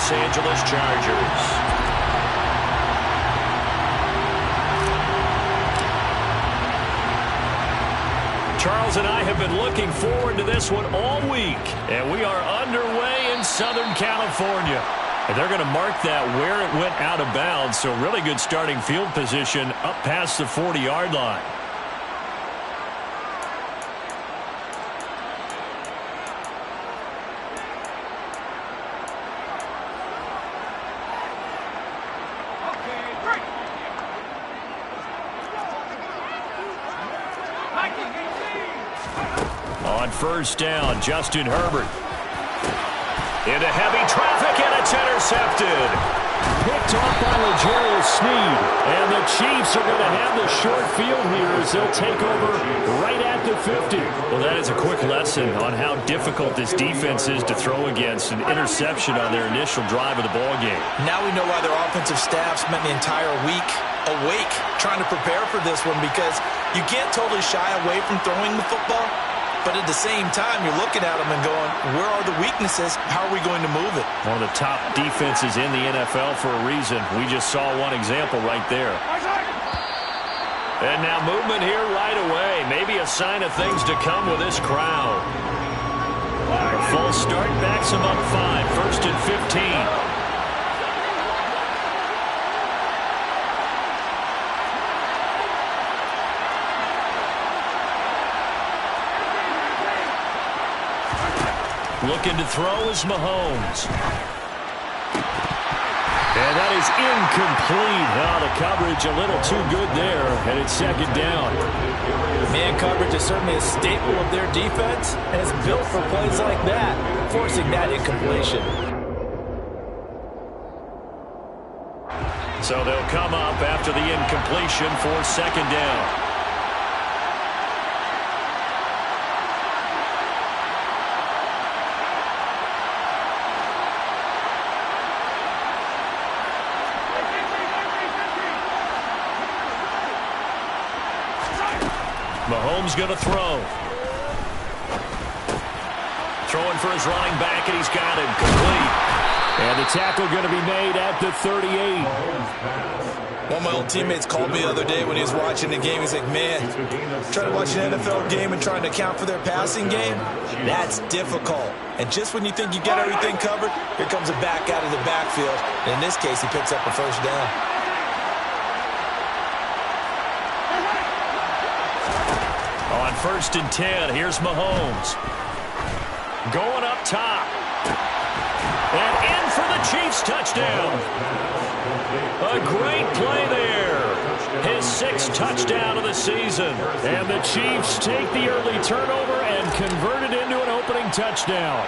Los Angeles Chargers. Charles and I have been looking forward to this one all week, and we are underway in Southern California. And they're going to mark that where it went out of bounds, so really good starting field position up past the 40-yard line. On first down, Justin Herbert. Into heavy traffic, and it's intercepted. Picked off by L'Jarius Sneed. And the Chiefs are going to have the short field here as they'll take over right at the 50. Well, that is a quick lesson on how difficult this defense is to throw against. An interception on their initial drive of the ballgame. Now we know why their offensive staff spent the entire week awake trying to prepare for this one, because you can't totally shy away from throwing the football. But at the same time, you're looking at them and going, where are the weaknesses? How are we going to move it? One of the top defenses in the NFL for a reason. We just saw one example right there. And now movement here right away. Maybe a sign of things to come with this crowd. A full start backs them up 5. First and 15. Looking to throw is Mahomes. And that is incomplete. Now the coverage a little too good there, and it's second down. Man coverage is certainly a staple of their defense, and it's built for plays like that, forcing that incompletion. So they'll come up after the incompletion for second down. Mahomes going to throw. Throwing for his running back, and he's got it complete. And the tackle going to be made at the 38. One of my old teammates called me the other day when he was watching the game. He's like, man, trying to watch an NFL game and trying to account for their passing game, that's difficult. And just when you think you get everything covered, here comes a back out of the backfield. And in this case, he picks up a first down. On first and 10, here's Mahomes. Going up top. And in for the Chiefs touchdown. A great play there. His 6th touchdown of the season. And the Chiefs take the early turnover and convert it into an opening touchdown.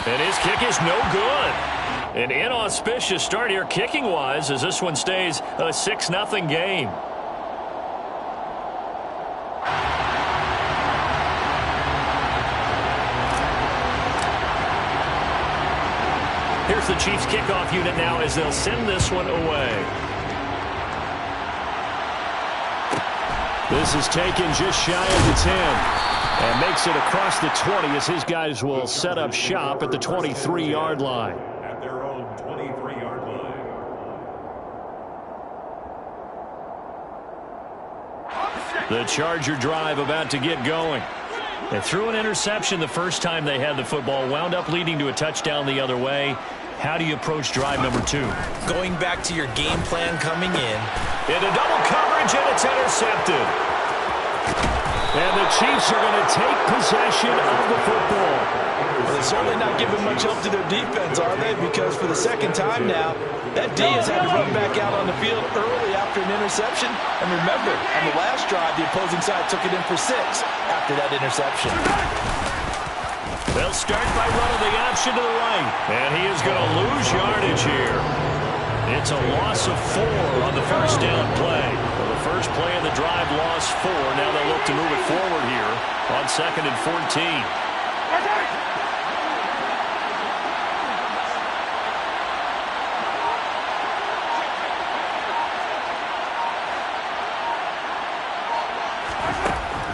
And his kick is no good. An inauspicious start here kicking-wise as this one stays a 6-0 game. Here's the Chiefs kickoff unit now as they'll send this one away. This is taken just shy of the 10. And makes it across the 20 as his guys will set up shop at the 23-yard line. At their own 23-yard line. The Charger drive about to get going. They threw an interception the first time they had the football, wound up leading to a touchdown the other way. How do you approach drive number 2? Going back to your game plan coming in. Into double coverage, and it's intercepted. And the Chiefs are going to take possession of the football. Well, they're certainly not giving much help to their defense, are they? Because for the second time now, that D has had to run back out on the field early after an interception. And remember, on the last drive, the opposing side took it in for 6 after that interception. They'll start by running the option to the right. And he is going to lose yardage here. It's a loss of 4 on the first down play. Well, the first play of the drive lost 4. Now they'll look to move it forward here on 2nd and 14.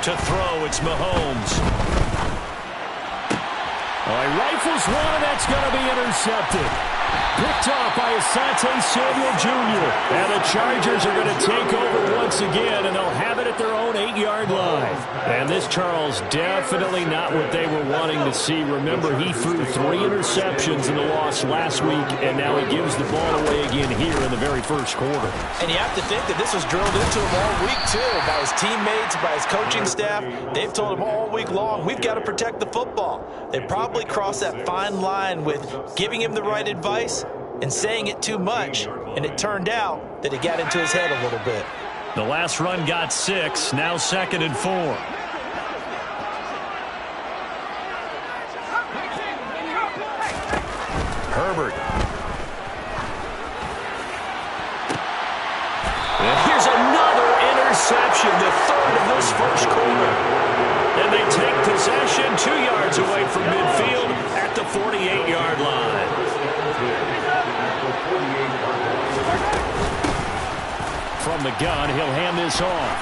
To throw, it's Mahomes. Rifles one, and that's going to be intercepted. Picked off by Asante Samuel Jr. And the Chargers are going to take over once again, and they'll have it at their own 8-yard line. And this, Charles, definitely not what they were wanting to see. Remember, he threw 3 interceptions in the loss last week, and now he gives the ball away again here in the very first quarter. And you have to think that this was drilled into him all week, too, by his teammates, by his coaching staff. They've told him all week long, we've got to protect the football. They probably crossed that fine line with giving him the right advice and saying it too much, and it turned out that it got into his head a little bit. The last run got 6, now 2nd and 4. Herbert. And here's another interception, the 3rd of this first quarter. And they take possession 2 yards away from midfield at the 48-yard line. From the gun, he'll hand this off.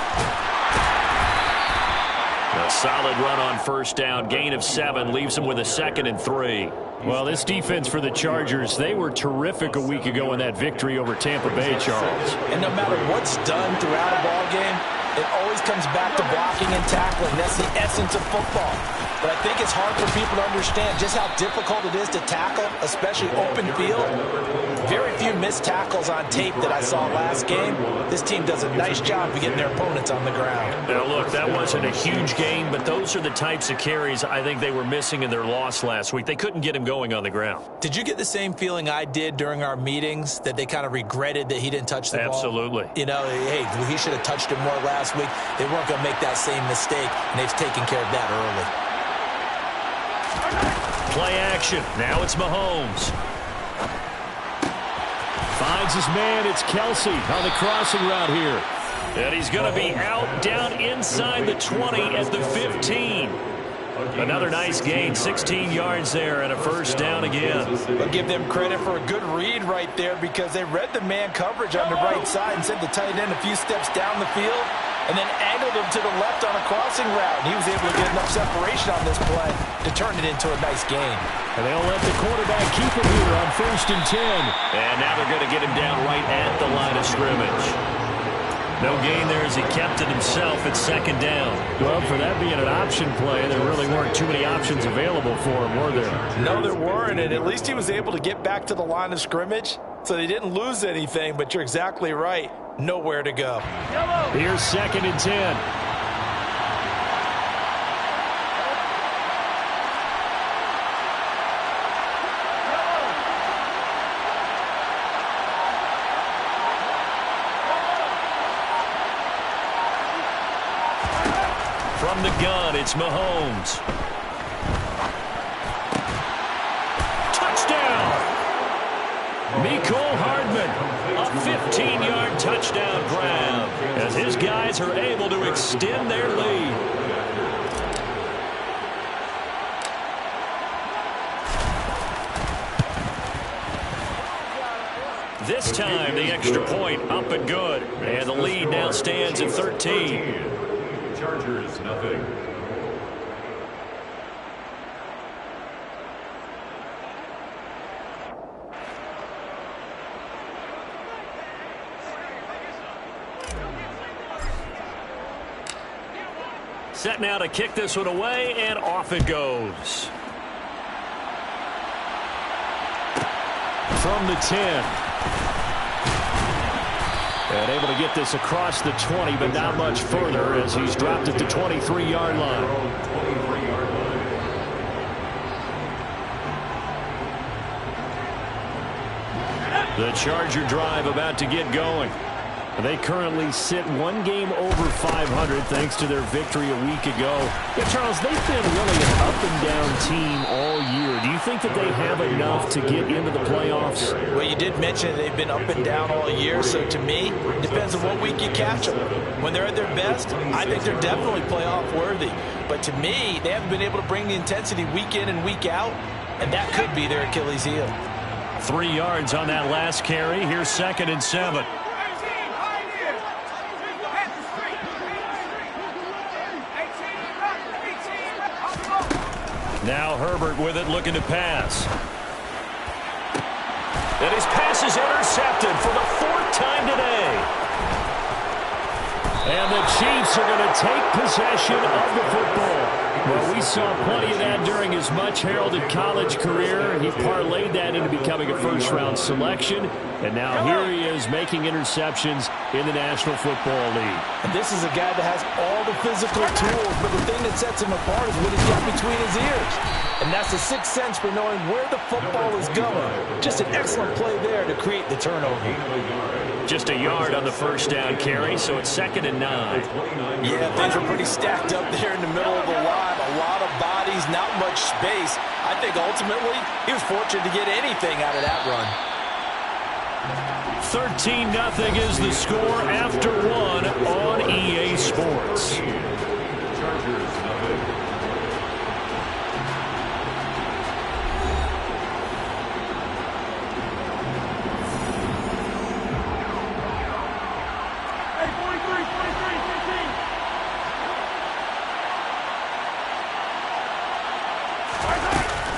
A solid run on first down. Gain of 7 leaves him with a 2nd and 3. Well, this defense for the Chargers, they were terrific a week ago in that victory over Tampa Bay, Charles. And no matter what's done throughout a ball game, it always comes back to blocking and tackling. That's the essence of football. But I think it's hard for people to understand just how difficult it is to tackle, especially open field. Very few missed tackles on tape that I saw last game. This team does a nice job of getting their opponents on the ground. Now, look, that wasn't a huge gain, but those are the types of carries I think they were missing in their loss last week. They couldn't get him going on the ground. Did you get the same feeling I did during our meetings, that they kind of regretted that he didn't touch the ball? Absolutely. You know, hey, he should have touched it more last week. They weren't going to make that same mistake, and they've taken care of that early. Play action. Now it's Mahomes. Finds his man. It's Kelsey on the crossing route here. And he's going to be out down inside the 20 at the 15. Another nice gain, 16 yards there, and a first down again. I'll give them credit for a good read right there, because they read the man coverage on the right side and sent the tight end a few steps down the field and then angled him to the left on a crossing route. And he was able to get enough separation on this play to turn it into a nice gain. And they'll let the quarterback keep him here on 1st and 10. And now they're going to get him down right at the line of scrimmage. No gain there as he kept it himself at 2nd down. Well, for that being an option play, there really weren't too many options available for him, were there? No, there weren't, and at least he was able to get back to the line of scrimmage, so they didn't lose anything, but you're exactly right. Nowhere to go. Here's 2nd and 10. From the gun, it's Mahomes. Touchdown! Mecole Hardman, a 15-yard touchdown grab, as his guys are able to extend their lead. This time, the extra point up and good, and the lead now stands at 13. Chargers, nothing. Set now to kick this one away, and off it goes. From the 10. And able to get this across the 20, but not much further as he's dropped at the 23-yard line. The Charger drive about to get going. They currently sit 1 game over 500 thanks to their victory a week ago. Yeah, Charles, they've been really an up-and-down team all year. Do you think that they have enough to get into the playoffs? Well, you did mention they've been up and down all year, so to me, it depends on what week you catch them. When they're at their best, I think they're definitely playoff worthy. But to me, they haven't been able to bring the intensity week in and week out, and that could be their Achilles heel. 3 yards on that last carry. Here's 2nd and 7. Now Herbert with it, looking to pass. And his pass is intercepted for the 4th time today. And the Chiefs are going to take possession of the football. Well, we saw plenty of that during his much-heralded college career. He parlayed that into becoming a first-round selection. And now here he is making interceptions in the National Football League. And this is a guy that has all the physical tools, but the thing that sets him apart is what he's got between his ears. And that's the sixth sense for knowing where the football is going. Just an excellent play there to create the turnover. Just a yard on the first down carry, so it's 2nd and 9. Yeah, things were pretty stacked up there in the middle of the line. A lot of bodies, not much space. I think ultimately he was fortunate to get anything out of that run. 13-0 is the score after 1 on EA Sports. Chargers, nothing.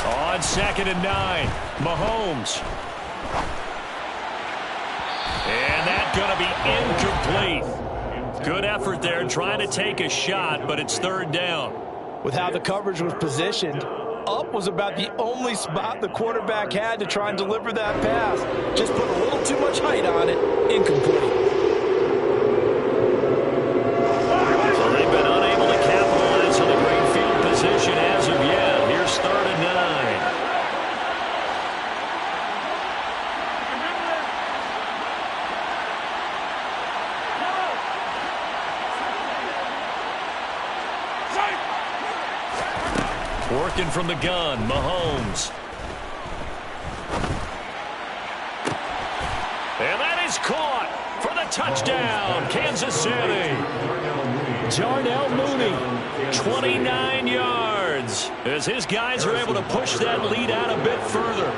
On 2nd and 9, Mahomes. And that's going to be incomplete. Good effort there trying to take a shot, but it's 3rd down. With how the coverage was positioned, up was about the only spot the quarterback had to try and deliver that pass. Just put a little too much height on it. Incomplete. So they've been unable to capitalize on the great field position as of yet. Here's 3rd and 9. Working from the gun, Mahomes. And that is caught for the touchdown, Kansas City. Darnell Mooney, 29 yards, as his guys are able to push that lead out a bit further.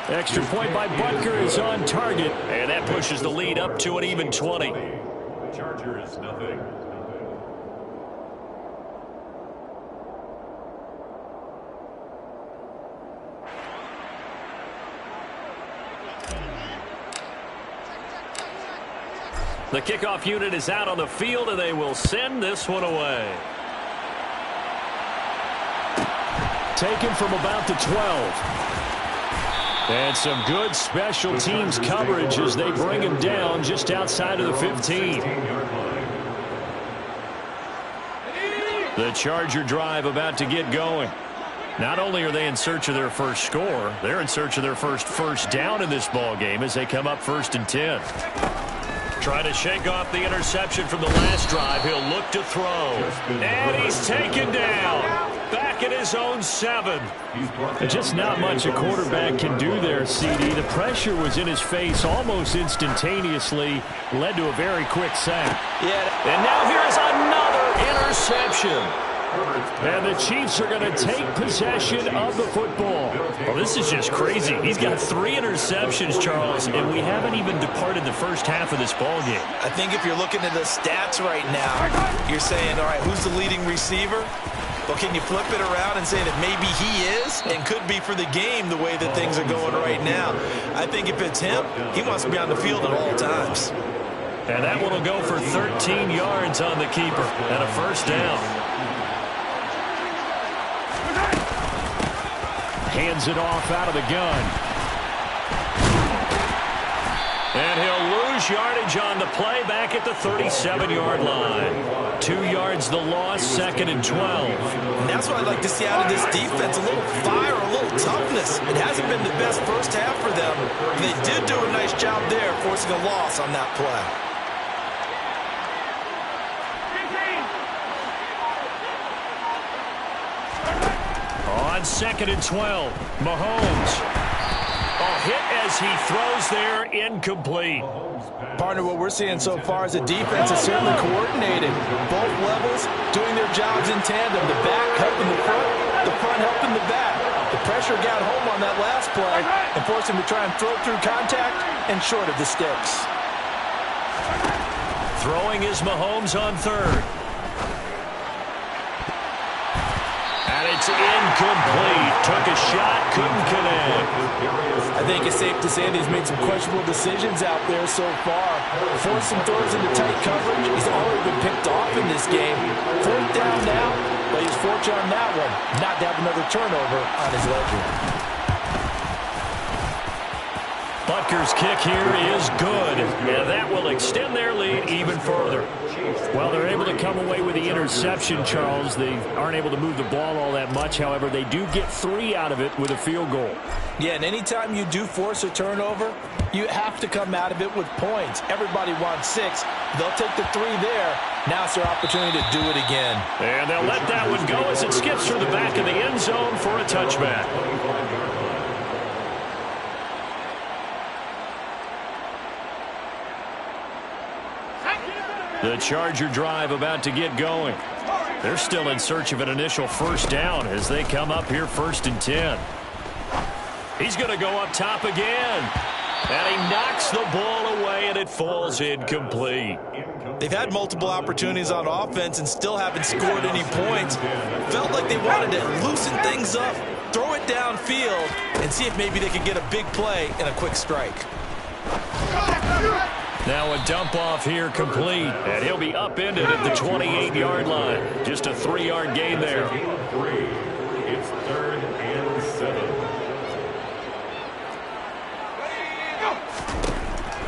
Extra point by Butker is on target, and that pushes the lead up to an even 20. Chargers, nothing. The kickoff unit is out on the field, and they will send this one away. Taken from about the 12. And some good special teams coverage as they bring him down just outside of the 15. The Charger drive about to get going. Not only are they in search of their first score, they're in search of their first down in this ball game as they come up 1st and 10. Trying to shake off the interception from the last drive. He'll look to throw. And he's taken down. Back at his own 7. Just not much a quarterback can do there, CD. The pressure was in his face almost instantaneously. Led to a very quick sack. Yeah. And now here's another interception. And the Chiefs are going to take possession of the football. Well, this is just crazy. He's got 3 interceptions, Charles, and we haven't even departed the first half of this ball game. I think if you're looking at the stats right now, you're saying, all right, who's the leading receiver? Well, can you flip it around and say that maybe he is and could be for the game the way that things are going right now? I think if it's him, he wants to be on the field at all times. And that one will go for 13 yards on the keeper and a 1st down. Hands it off out of the gun. And he'll lose yardage on the play back at the 37-yard line. 2 yards the loss, 2nd and 12. And that's what I'd like to see out of this defense. A little fire, a little toughness. It hasn't been the best first half for them. They did do a nice job there, forcing a loss on that play. On 2nd and 12, Mahomes. A hit as he throws there, incomplete. Partner, what we're seeing so far is the defense is certainly coordinated. Both levels doing their jobs in tandem. The back helping the front helping the back. The pressure got home on that last play and forced him to try and throw through contact and short of the sticks. Throwing is Mahomes on third. And it's incomplete. Took a shot, couldn't connect. I think it's safe to say that he's made some questionable decisions out there so far. Forced some throws into tight coverage. He's already been picked off in this game. Fourth down now, but he's fortunate on that one not to have another turnover on his ledger. Butker's kick here is good, and that will extend their lead even further. Well, they're able to come away with the interception, Charles. They aren't able to move the ball all that much. However, they do get 3 out of it with a field goal. Yeah, and anytime you do force a turnover, you have to come out of it with points. Everybody wants 6. They'll take the 3 there. Now it's their opportunity to do it again. And they'll let that one go as it skips through the back of the end zone for a touchback. The Charger drive about to get going. They're still in search of an initial first down as they come up here 1st and 10. He's going to go up top again. And he knocks the ball away, and it falls incomplete. They've had multiple opportunities on offense and still haven't scored any points. Felt like they wanted to loosen things up, throw it downfield, and see if maybe they could get a big play and a quick strike. Now a dump off here complete, and he'll be upended at the 28-yard line. Just a 3-yard gain there. It's 3rd and 7.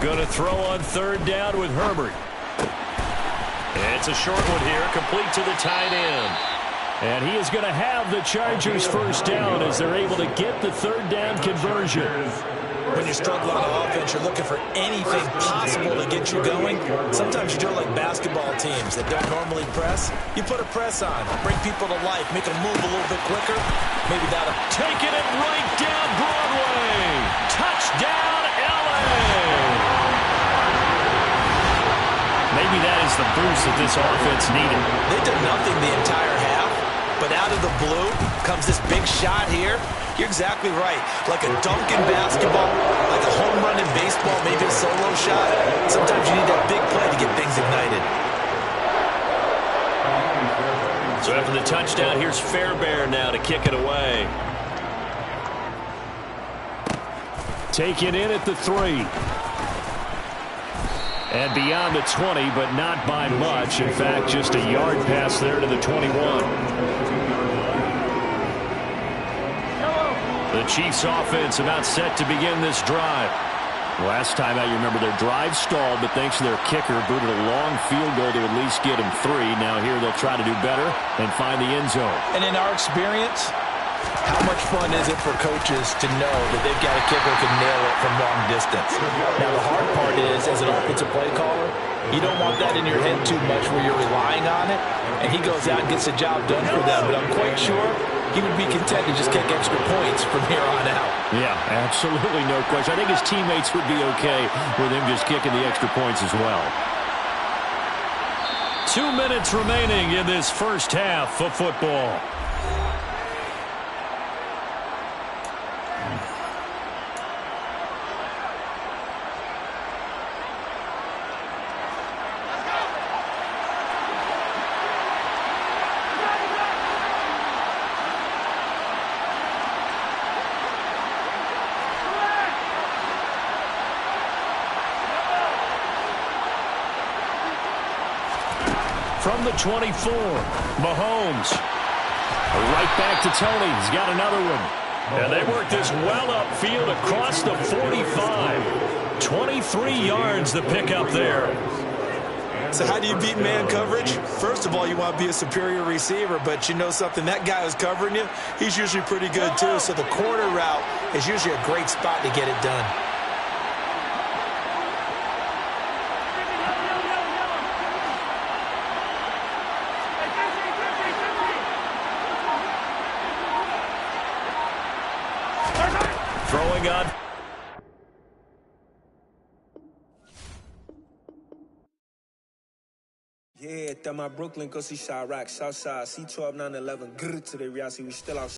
Going to throw on 3rd down with Herbert. It's a short one here, complete to the tight end. And he is going to have the Chargers first down as they're able to get the 3rd down conversion. When you struggle on offense, you're looking for anything possible to get you going. Sometimes you do it like basketball teams that don't normally press. You put a press on, bring people to life, make them move a little bit quicker. Maybe that'll... Taking it right down Broadway. Touchdown, LA. Maybe that is the boost that this offense needed. They did nothing the entire half, but out of the blue comes this big shot here. You're exactly right. Like a dunk in basketball, like a home run in baseball, maybe a solo shot. Sometimes you need that big play to get things ignited. So after the touchdown, here's Fairbairn now to kick it away. Taken in at the 3. And beyond the 20, but not by much. In fact, just a yard pass there to the 21. The Chiefs offense about set to begin this drive. Last time out, you remember their drive stalled, but thanks to their kicker, booted a long field goal to at least get him 3. Now here they'll try to do better and find the end zone. And in our experience, how much fun is it for coaches to know that they've got a kicker who can nail it from long distance? Now the hard part is, as an offensive play caller, you don't want that in your head too much where you're relying on it, and he goes out and gets the job done for them. But I'm quite sure he would be content to just kick extra points from here on out. Yeah, absolutely no question. I think his teammates would be okay with him just kicking the extra points as well. 2 minutes remaining in this first half of football. From the 24, Mahomes. Right back to Tony. He's got another one. And they work this well upfield across the 45. 23 yards the pickup there. So how do you beat man coverage? First of all, you want to be a superior receiver, but you know something, that guy who's covering you, he's usually pretty good too. So the corner route is usually a great spot to get it done. Throwing on. Yeah, that my Brooklyn, go see Chirac, Southside, C12, 911, grr to the reality, we still out.